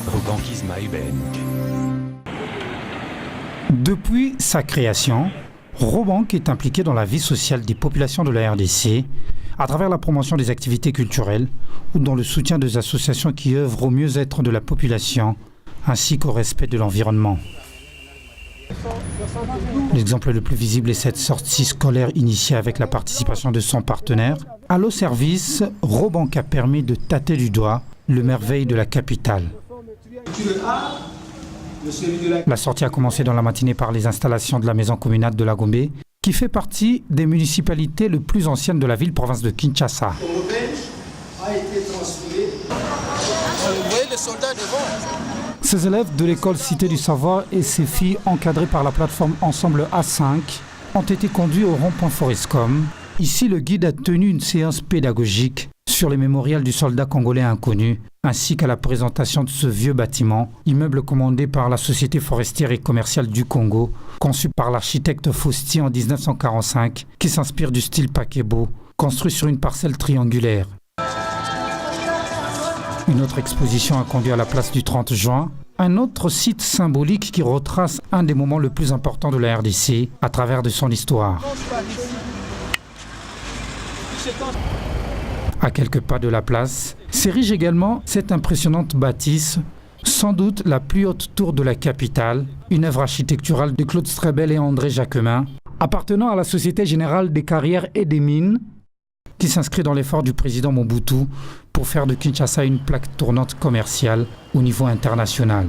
Robanquisme Iben. Depuis sa création, Robank est impliqué dans la vie sociale des populations de la RDC à travers la promotion des activités culturelles ou dans le soutien des associations qui œuvrent au mieux-être de la population ainsi qu'au respect de l'environnement. L'exemple le plus visible est cette sortie scolaire initiée avec la participation de son partenaire. Allo Service, Robank a permis de tâter du doigt le merveille de la capitale. La sortie a commencé dans la matinée par les installations de la maison communale de la Gombe, qui fait partie des municipalités les plus anciennes de la ville-province de Kinshasa. Ces élèves de l'école Cité du Savoir et ces filles encadrées par la plateforme Ensemble A5 ont été conduits au rond-point Forescom. Ici, le guide a tenu une séance pédagogique sur les mémorials du soldat congolais inconnu, ainsi qu'à la présentation de ce vieux bâtiment, immeuble commandé par la Société forestière et commerciale du Congo, conçu par l'architecte Fausti en 1945, qui s'inspire du style Pakebo, construit sur une parcelle triangulaire. Une autre exposition a conduit à la place du 30 juin, un autre site symbolique qui retrace un des moments les plus importants de la RDC à travers de son histoire. À quelques pas de la place, s'érige également cette impressionnante bâtisse, sans doute la plus haute tour de la capitale, une œuvre architecturale de Claude Strebel et André Jacquemin, appartenant à la Société Générale des Carrières et des Mines, qui s'inscrit dans l'effort du président Mobutu pour faire de Kinshasa une plaque tournante commerciale au niveau international.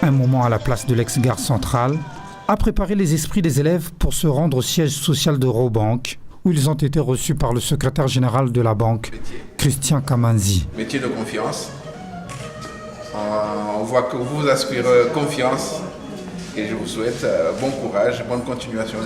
Un moment à la place de l'ex-gare centrale a préparé les esprits des élèves pour se rendre au siège social de Robank, où ils ont été reçus par le secrétaire général de la banque, Christian Kamanzi. Métier de confiance. On voit que vous aspirez confiance et je vous souhaite bon courage, bonne continuation.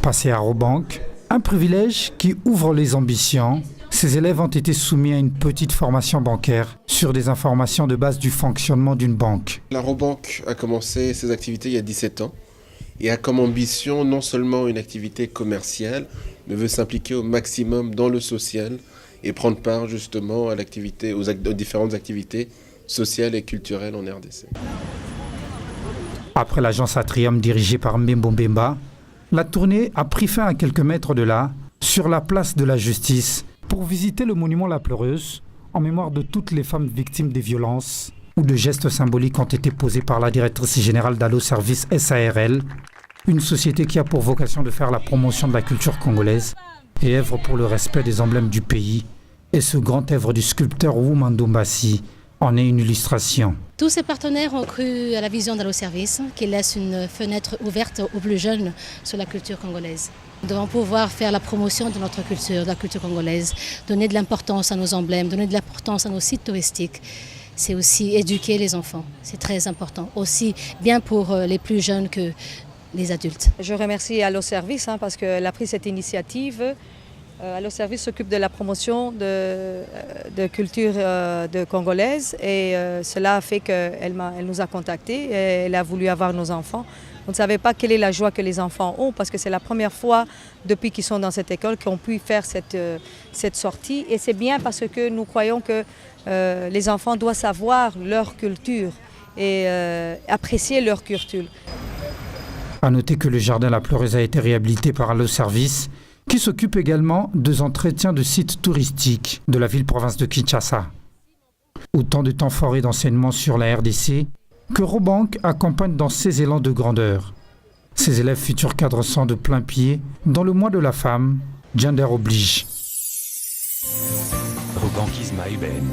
Passé à Robank, un privilège qui ouvre les ambitions. Ces élèves ont été soumis à une petite formation bancaire sur des informations de base du fonctionnement d'une banque. La Robank a commencé ses activités il y a 17 ans et a comme ambition non seulement une activité commerciale, mais veut s'impliquer au maximum dans le social et prendre part justement à l'activité, aux différentes activités sociales et culturelles en RDC. Après l'agence Atrium dirigée par Mbembo Mbemba, la tournée a pris fin à quelques mètres de là, sur la place de la Justice, pour visiter le monument La Pleureuse, en mémoire de toutes les femmes victimes des violences, où de gestes symboliques ont été posés par la directrice générale d'Allo Service SARL, une société qui a pour vocation de faire la promotion de la culture congolaise et œuvre pour le respect des emblèmes du pays. Et ce grand œuvre du sculpteur Woumando Mbassi en est une illustration. Tous ces partenaires ont cru à la vision d'Allo Service, qui laisse une fenêtre ouverte aux plus jeunes sur la culture congolaise. Nous devons pouvoir faire la promotion de notre culture, de la culture congolaise, donner de l'importance à nos emblèmes, donner de l'importance à nos sites touristiques. C'est aussi éduquer les enfants, c'est très important, aussi bien pour les plus jeunes que les adultes. Je remercie Allo Service parce qu'elle a pris cette initiative. Allo Service s'occupe de la promotion de culture de congolaise et cela a fait qu'elle nous a contactés et elle a voulu avoir nos enfants. On ne savait pas quelle est la joie que les enfants ont parce que c'est la première fois depuis qu'ils sont dans cette école qu'on pu faire cette sortie. Et c'est bien parce que nous croyons que les enfants doivent savoir leur culture et apprécier leur culture. A noter que le jardin La Pleureuse a été réhabilité par Allo Service, qui s'occupe également des entretiens de sites touristiques de la ville-province de Kinshasa. Autant de temps forts et d'enseignements sur la RDC que Robank accompagne dans ses élans de grandeur. Ses élèves futurs cadres sont de plein pied dans le mois de la femme, gender oblige. Robanquisme Iben.